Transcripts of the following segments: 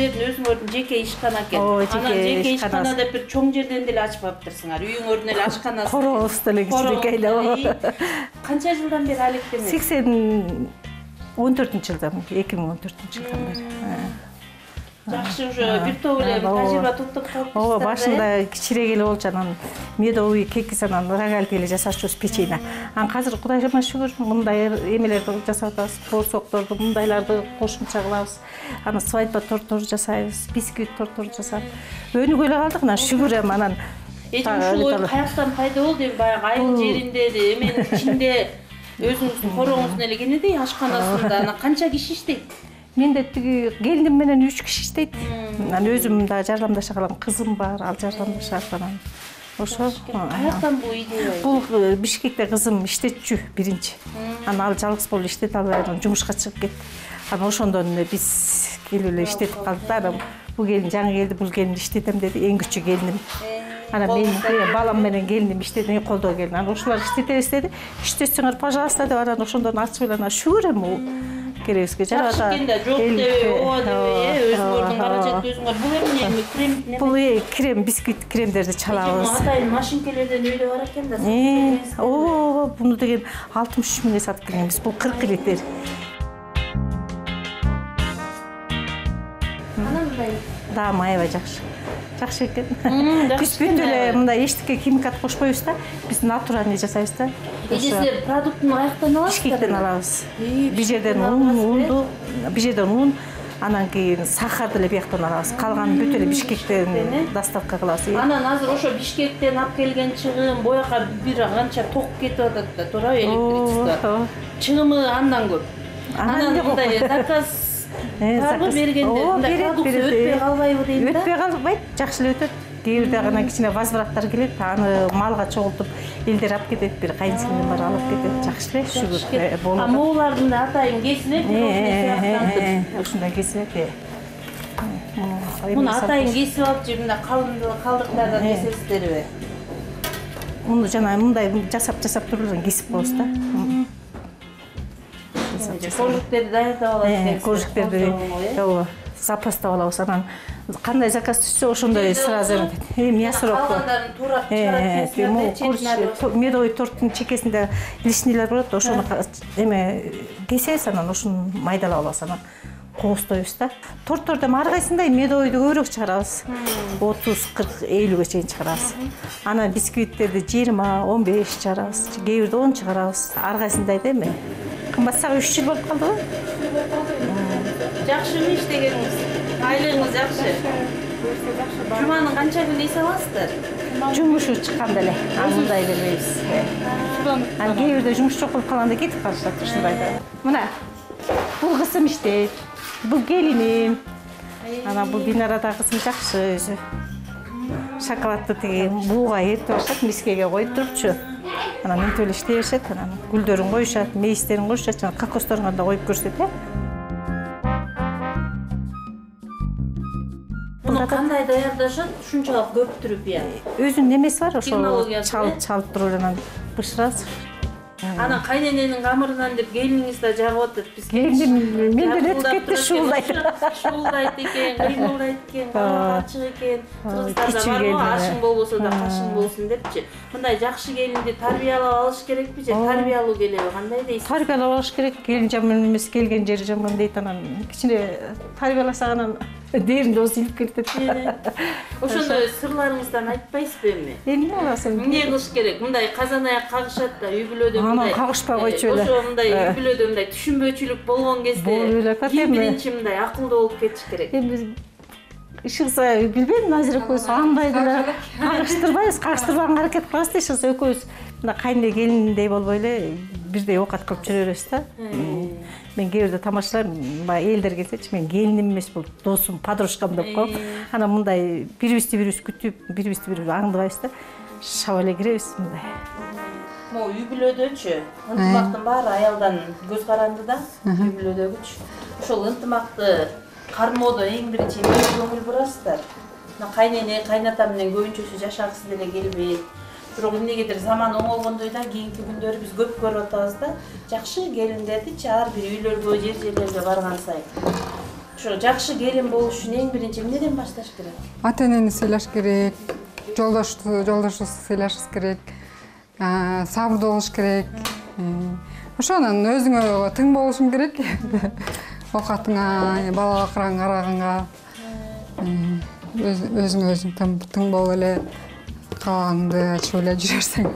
силердин өзүңөрдүн жеке ишкана экен. Анан жеке ишкана деп бир чоң жерден деле ачып алыптырсыңар. Үйүңөрдүн эле ашканасы. Корос деле кичинекей эле. Канча жылдан бери алектенесиз? 2014-жылдан, 2014-жылдан бери. Жакшы уже бир топ эле тажрыйба топтоп калыптырсыздар. Ооба, башында кичирээк эле болчу, анан медовый кекис, анан рогаль эле жасашыбыз печенье. Анан азыр Кудайга шүгүр, мындай эмелерди жасап атабыз, борсокторду, мындайларды кошумча кылабыз. Анан свадьба торттор жасайбыз, бисквит торттор жасап. Өнүгө эле калдык, анан шүгүр эми анан. Ушул ой каяктан пайда болду? Эми баягы айыл жеринде, эменин ичинде өзүңүздүн короңуздун эле кенедей ашканасында анан канча киши иштейт? Менде тиги келиним менен 3 киши иштейт. Анан өзүм да жардамдаша калам, кызым бар, ал жардамдашат анан. Ошо. Каяктан бул идея? Бул Бишкекте кызым иштетчү биринчи. Анан ал жалгыз болуп иштете албай жумушка чыгып кетти. Анан ошондон биз келип эле иштетип калдык да. Анан бул келин жаңы келди, бул келин иштетем деди, эң күчү келиним. Анан мен балам менен келиним иштеди, колдоо келин. Анан ошолар иштетебиз деди. Иштетсеңер, пожалуйста деп анан ошондон ачып эле шүгүр эми керебизге жарата. Жакшы экенде, жок дебей, ооба дебей, өзүңөрдүн каражатты өзүңөр. Бул эмне? Крем неме? Бул крем, бисквит кремдерди чалабыз. Атайын машинкелерден үйдө бар экен да. Ооба, буну деген 63 миңге сатып келгенбиз. Бул 40 литр. Анан мындай Да, майва жакшы. Жакшы экен. Биз бүт эле мындай эчтеке химикат кошпойбуз да. Биз натуральный жасайбыз да. Силер продуктун каяктан аласыздар? Бишкектен алабыз. Бижерден унду, бижерден ун, анан кийин сахар деле бияктан алабыз. Калганын бүт эле Бишкектен доставка кылабыз. Анан азыр ошо Бишкектен алып келген чыгым бояка бир канча ток кетип атат да, туурабы, электричество. Чыгымы андан көп. Анан мындай заказ таргы бергенде мындай продукция өтпөй калбайбы дейм да? Өтпөй калбайт, жакшы эле өтөт. Кээ бирде гана кичине возвраттар келет, аны малга чогултуп элдер алып кетет, бир кайынсиңдим бар алып кетет. Жакшы эле, шүгүр болот. Могулардын атайын кесилет, ушундай кесилет. Муну атайын кесип алып же мындай калдыктардан кесесиздерби? Муну жана мындай жасап туруп кесип коебуз да. Коржиктерди даярдап аласыз. Коржиктерди ооба, запастап алабыз. Анан кандай заказ түшсө ошондой сразу мясорубка. Калгандарын туурап чыгарып медовый торттун чекесинде лишнийлер болот, ошону эме кесебиз, анан ошону майдалап алабыз, анан кооздойбуз да. Торттор эми ар кайсында медовойду көбүрөөк чыгарабыз. 30, 40, 50ге чейин чыгарабыз. Анан бисквиттерди 20, 15 чыгарабыз. Кээ бирде 10 чыгарабыз. Ар кайсында эми. Кымбатсак 3 жыл болуп калды го. Жакшымы иштегениңиз? Айлыгыңыз жакшы. Жуманын канча күнү эс аласыздар? Жумушу чыкканда эле, мындай бербейбиз. Анан кээ бирде жумуш жок болуп калганда кетип калышат ушундай да. Мына бул кызым иштейт, бул келиним. Анан бул Динарада кызым жакшы өзү. Шоколадты тиги бууга эртип алышат, мискеге коюп турупчу. Анан мынтип эле иштей беришет, анан гүлдөрүн коюшат, мейистерин коюшат, жана кокосторун да коюп көрсөтөт. Муну кандай даярдашат? Ушунчалык көп түрүп я. Өзүнүн эмеси бар, ошол чалып туруп анан бышырабыз. Анан кайнененин камырынан деп келиниңиз да жагып атат. Биз келиним менден өтүп кетти, шуулдайт. Шуулдайт экен, кыймылдайт экен, ачык экен. Кыздарда бар, ашың болбосо да кашың болсун депчи. Мындай жакшы келинди тарбиялап алыш керекпи же тарбиялуу келеби? Кандай дейсиз? Тарбиялап алыш керек. Келин жаман эмес, келген жери жаман дейт, анан кичине тарбияласак анан дээринде озулуп кетет. Ошондой сырларыңыздан айтпайсызбы эми? Эмне аласың? Эмне кылыш керек? Мындай казан аяк кагышат да, үй бүлөдө анан кагышпай койчу эле. Ошо мындай үй бүлөдө мындай түшүнбөчүлүк болгон кезде ким биринчи мындай акылдуу болуп кетиш керек? Эми иши кылса билбейм, Назира экөөбүз андай деле кагыштырбайбыз, кагыштырбаганга аракет кылабыз да, иши кылса экөөбүз мына кайнэ келиндей болбой эле бирдей оокат кылып жүрө беребиз да. Мен кээ бирде тамашалайм, баягы элдер келсечи, мен келиним эмес, бул досум, подружкам деп коем. Анан мындай бирибизди күтүп, бирибизди аңдыбайбыз да, шаба эле киребиз мындай. Могу үй бүлөдөчү ынтымактын баары аялдан көз каранды да, үй бүлөдөгүчү. Ошол ынтымакты кармоодо эң биринчи эмнеге көңүл бурасыздар? Кайнене, кайната менен көбүнчөсү жашагысы деле келбейт. Бирок эмнегедир заман оңолгондой да, кийинки күндөрү биз көп көрүп атабыз да, жакшы келиндердичи ар бир үйлөргө, жер-жерлерге барган сайын Ошо жакшы келин болуш үчүн эң биринчи эмнеден башташ керек? Ата-энени сыйлаш керек, жолдошу сыйлаш керек, сабырдуу болуш керек. Ошонун өзүңө тың болушуң керек. Окатыңа, бала караганга өзүңө тың болуп эле каалагыңды ачып эле жүрөрсүң.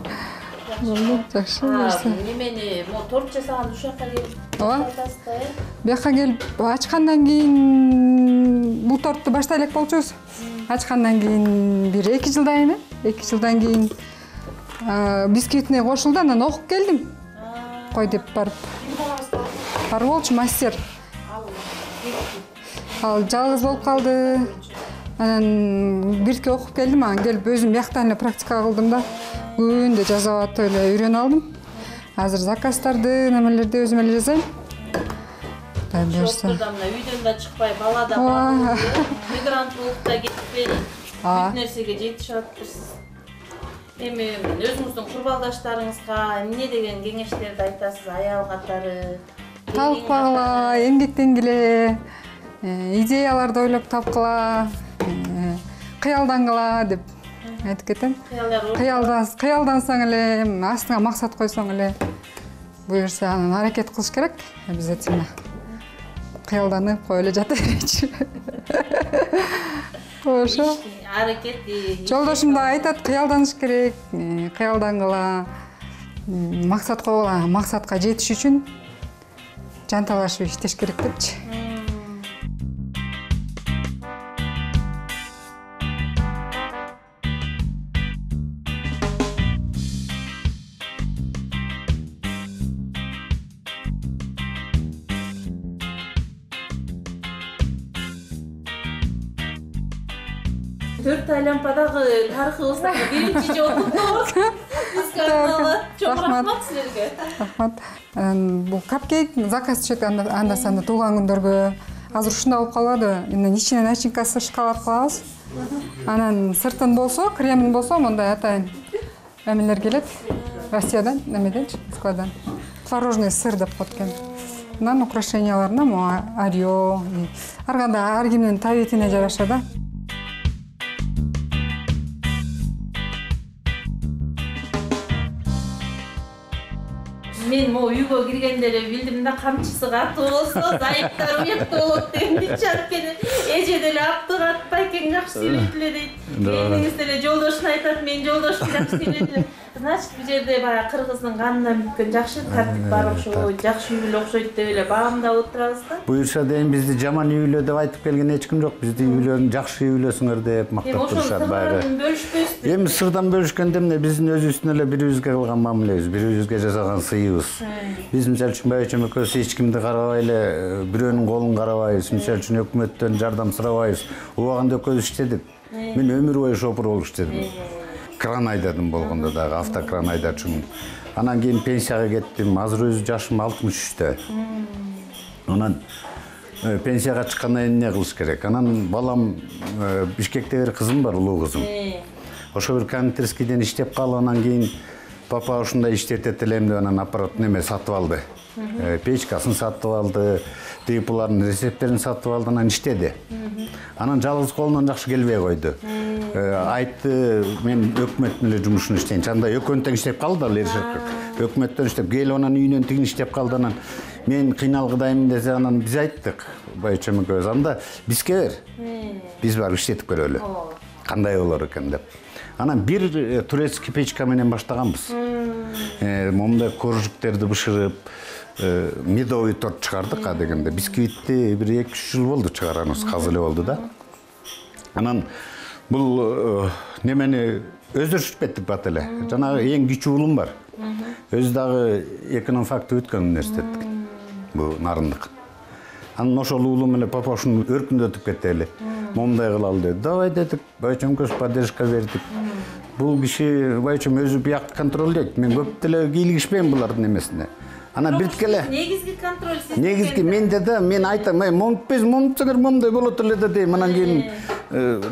Жакшы нерсе. Немени, торт жасаган ушакка келип айтасыз да, э? Бияка келип ачкандан кийин бул торту баштай элек болчубуз. Ачкандан кийин бир 2 жылдан кийин, 2 жылдан кийин бисквитине кошулду, анан окуп келдим. Кой деп барып. Бар болчу мастер. Ал жалгыз болуп калды. Анан бирке окуп келдим, анан келип өзүм бияктан эле практика кылдым да. Күндө жасап атып эле үйрөнүп алдым. Азыр заказдарды, немелерди өзүм эле жасайм. Ошондо мына үйдөн да чыкпай, бала да бар. Мигранттыкта кетпей, бүт нерсеге жетишип атыпсыз. Эми өзүңүздүн курбалдаштарыңызга эмне деген кеңештерди айтасыз? Аял катары талкпагыла, эмгектенгиле, идеяларды ойлоп тапкыла, кыялдангыла деп айтып кетем. Кыялдансаң эле, астыңа максат койсоң эле, буюрса анан аракет кылыш керек, обязательно. Кыялданып кой эле жата беречи. Ошо. Аракет. Жолдошум да айтат, кыялданыш керек, кыялдангыла, максат койгула, максатка жетиш үчүн жанталашып иштеш керек депчи. Төрт айлампадагы тарыхыбызда биринчи жолу бизге арналат. Чоң рахмат силерге. Рахмат. Бул капкейк заказ түшөт анда санда туулган күндөргө. Азыр ушундай болуп калбады. Эми ичине начинкасы шоколад кылабыз. Анан сыртын болсо, кремин болсо, мондай атайын эмелер келет. Россиядан, немеденчи, Москвадан. Творожный сыр деп коет экен. Анан украшенияларына мо Орео, ар кандай ар кимдин табиетине жараша да. Мен мо үйгө киргенде эле билдим да, камчысы катуу болсо, зайыптар уякта болот дегенди анткени эже деле аптык атпай экен, жакшы сүйлөйт эле дейт. Келиңиз деле жолдошуна айтат, мен жолдошум жакшы сүйлөйт эле. Значит, бул жерде баягы кыргыздын канынан бүткөн жакшы тартип бар окшойт, жакшы үй бүлө окшойт деп эле баамдап отурабыз да. Буюрса дейм бизди жаман үй бүлө деп айтып келген эч ким жок. Бизди үйлөрүн жакшы үй бүлөсүңөр деп мактап турушат баягы. Бөлүшпөйсүз. Эми сырдан бөлүшкөндө эмне, биздин өзүбүздүн эле бирибизге кылган мамилебиз, бирибизге жасаган сыйыбыз. Биз мисалы үчүн байычым экөөбүз эч кимди карабай эле, бирөөнүн колун карабайбыз, мисалы үчүн өкмөттөн жардам сурабайбыз. Убагында экөөбүз иштедик. Мен өмүр бою шопур болуп иштедим. Кран айдадым болгондо дагы, автокран айдачумун. Анан кийин пенсияга кеттим. Азыр өзү жашым 63-тө. Анан пенсияга чыккандан кийин эмне кылыш керек? Анан балам Бишкекте бир кызым бар, улуу кызым. Ошо бир кондитерскийден иштеп калып, анан кийин папа ушундай иштетет элем деп анан аппарат неме сатып алды. Печкасын сатып алды, тыйпылардын рецепттерин сатып алды, анан иштеди. Анан жалгыз колунан жакшы келбей койду. Айтты, мен өкмөттүн эле жумушун иштейин. Андай экөөнү тең иштеп калды ал эрешет. Өкмөттөн иштеп келип анан үйүнөн тигин иштеп калды. Анан мен кыйналгыдаймын десе, анан биз айттык, байчым экөөбүз, анда бизге бер. Биз барып иштетип көрөлү. Кандай болор экен деп. Анан бир турецкий печка менен баштаганбыз. Момундай коржиктерди бышырып, медовый торт чыгардык дегенде. Бисквитти бир 2-3 жыл болду чыгараныбыз, казыр эле болду да. Анан бул немени өздөштүрүп кеттик бат эле. Жанагы эң кичүү уулум бар. Өзү дагы эконом факты бүткөн университеттик. Бу Нарындык. Анан ошол уулум эле папа ушуну өркүндөтүп кетели. Момундай кылалы деди. Давай дедик, байчым көз поддержка бердик. Бул киши байчым өзү биякты контролдойт. Мен көп деле кийлигишпейм булардын эмесине. Анан бирткеле. Негизги контроль сиз. Негизги менде да, мен айтам, момунтпез, момунтсаңар момундай болот эле да дейм. Анан кийин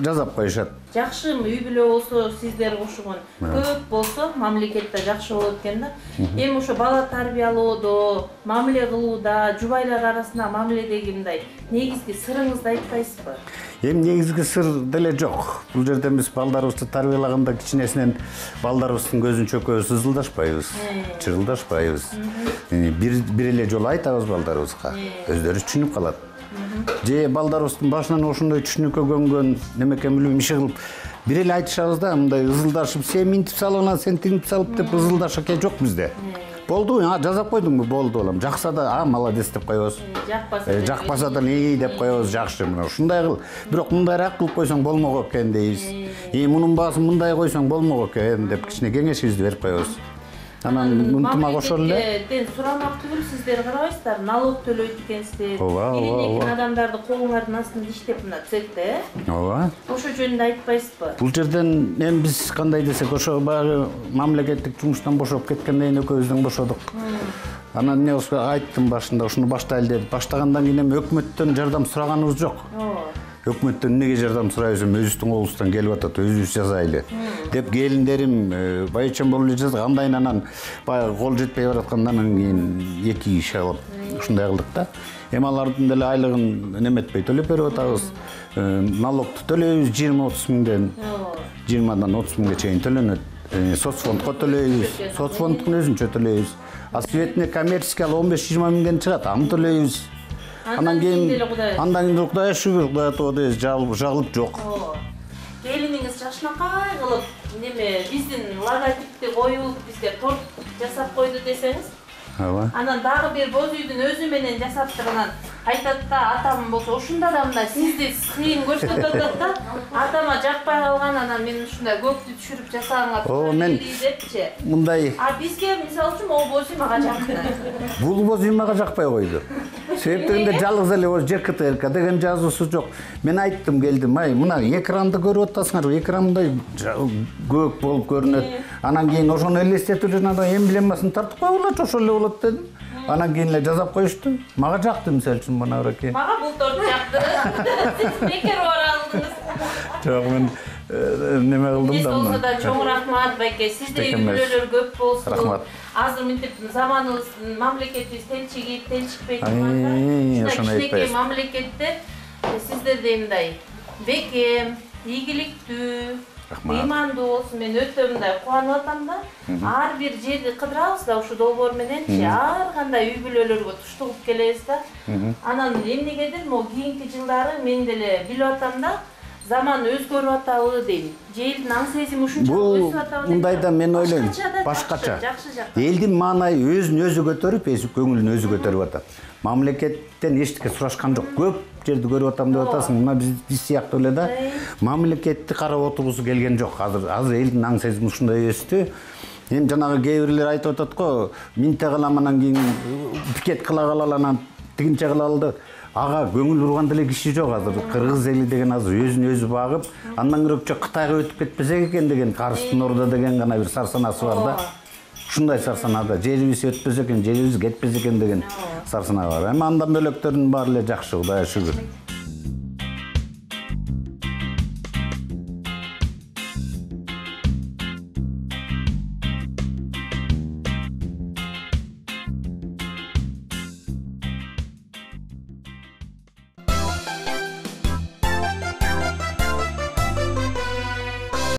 жазап коюшат. жакшы үй бүлө болсо, сиздер кошугон көп болсо, мамлекетте жакшы болот экен да. Эми ошо бала тарбиялоодо, мамиле кылууда, жубайлар арасында мамиледеги мындай негизги сырыңызды айтпайсызбы? Эми негизги сыр деле жок. Бул жерден биз балдарыбызды тарбиялаганда кичинесинен балдарыбыздын көзүн чөкөбүз, ызылдашпайбыз, чырылдашпайбыз. Бир эле жолу айтабыз балдарыбызга, өздөрү түшүнүп калат. Же балдарыбыздын башынан ошондой түшүнүккө көнгөн немекен билбейм иши кылып бир эле айтышабыз да, мындай ызылдашып, сен минтип салып анан сен тигинтип салып деп ызылдаша ке жок бизде. Болду, жазап койдуңбу? Болду балам. Жакса да, молодец деп коебуз. Жакпаса да деп коебуз, жакшы. Мына ушундай кыл. Бирок мындайраак кылып койсоң болмок экен дейбиз. Мунун баасын мындай койсоң болмок экен деп кичине кеңешибизди берип коебуз. Анан ынтымак ошол эле. Сурамак түгүл сиздер карабайсыздар, налог төлөйт экенсиздер. Ирин адамдарды колуңардын астында иштеп мына цехте, Ооба. Ошо жөнүндө айтпайсызбы? Бул жерден эми биз кандай десек, ошо баягы мамлекеттик жумуштан бошоп кеткенден кийин экөөбүздөн бошодук. Анан эмне болсо айттым башында, ушуну баштайлы деп. Баштагандан кийин эми өкмөттөн жардам сураганыбыз жок. Өкмөттөн эмнеге жардам сурайбыз, өзүбүздүн колубуздан келип атат, өзүбүз жасайлы деп келиндерим байчан болуп эле жазды. Андайын анан баягы кол жетпей бараткандан кийин 2 иш алып ушундай кылдык да. Эми алардын деле айлыгын неметпей төлөп берип атабыз. Налогду төлөйбүз 20-30 миңден. 20-дан 30 миңге чейин төлөнөт. Соцфондко төлөйбүз. Соцфонддун өзүнчө төлөйбүз. А светне коммерческий 15-20 миңден чыгат, аны төлөйбүз. Андан кийин Кудайга шүгүр, Кудай атабыз жагылып жок. Келиниңиз жашынакай кылып, неме биздин логотипти коюп, бизге торт жасап койду десеңиз. Анан дагы бир боз үйдүн өзү менен жасаптыр, анан айтат да, атам болсо ушунда да мындай сизди кыйын көрсөтөт да, атама жакпай калган, анан мен ушундай көктү түшүрүп жасаганга туура депчи. Мындай. А бизге мисалы үчүн ол боз үй мага жакты. Бул боз үй мага жакпай койду. Себептегенде жалгыз эле ЖКТРК деген жазуусу жок. Мен айттым, келдим, мына экранды көрүп атасыңар, экранды көк болуп көрүнөт. Анан кийин ошону элестетип жүргөн эмблемасын тартып койгула, ошол эле болот дедим. Анан кийин эле жасап коюшту. Мага жакты мисалы үчүн мына ыраке. Мага бул торт жакты. Сиз бекер ора алдыңыз. Жок, мен неме кылдым да мына. Болсо чоң рахмат байке. Сизде үй бүлөлөр көп болсун. Рахмат. Азыр мынтип заманыбыз, мамлекетибиз телчикпей турганда, ушундай кичинекей мамлекетте сиздердей мындай бекем, ийгиликтүү, ыймандуу болсун. Мен өтө мындай кубанып атам да. Ар бир жерди кыдырабыз да, ушу долбоор мененчи ар кандай үй бүлөлөргө туштугуп келебиз да. Анан эмнегедир могу кийинки жылдары мен деле билип атам да, заман өзгөрүп атабы дейм. Же элдин аң сезими ушунчалык өсүп атабы дейм. Мындай да мен ойлойм, башкача. Элдин маанайы өзүн өзү көтөрүп, көңүлүн өзү көтөрүп атат. Мамлекеттен эчтеке сурашкан жок. Көп жерди көрүп атам деп атасың. Мына биз сыяктуу эле да. Мамлекетти карап отургусу келген жок. Азыр элдин аң сезими ушундай өстү. Эми жанагы кээ бирлер айтып атат го, минте кылам анан кийин пикет кыла калалы, анан тигинче кылалы. Ага көңүл урган деле киши жок азыр. Кыргыз эли деген азыр өзүн өзү багып, андан көрөкчө Кытайга өтүп кетпесек экен деген Карстын ордо деген гана бир сарсанасы бар да. Ушундай сарсанада жерибиз өтпөс экен, жерибиз кетпес экен деген сарсана бар. Эми андан бөлөктөрдүн баары эле жакшы, Кудайга шүгүр.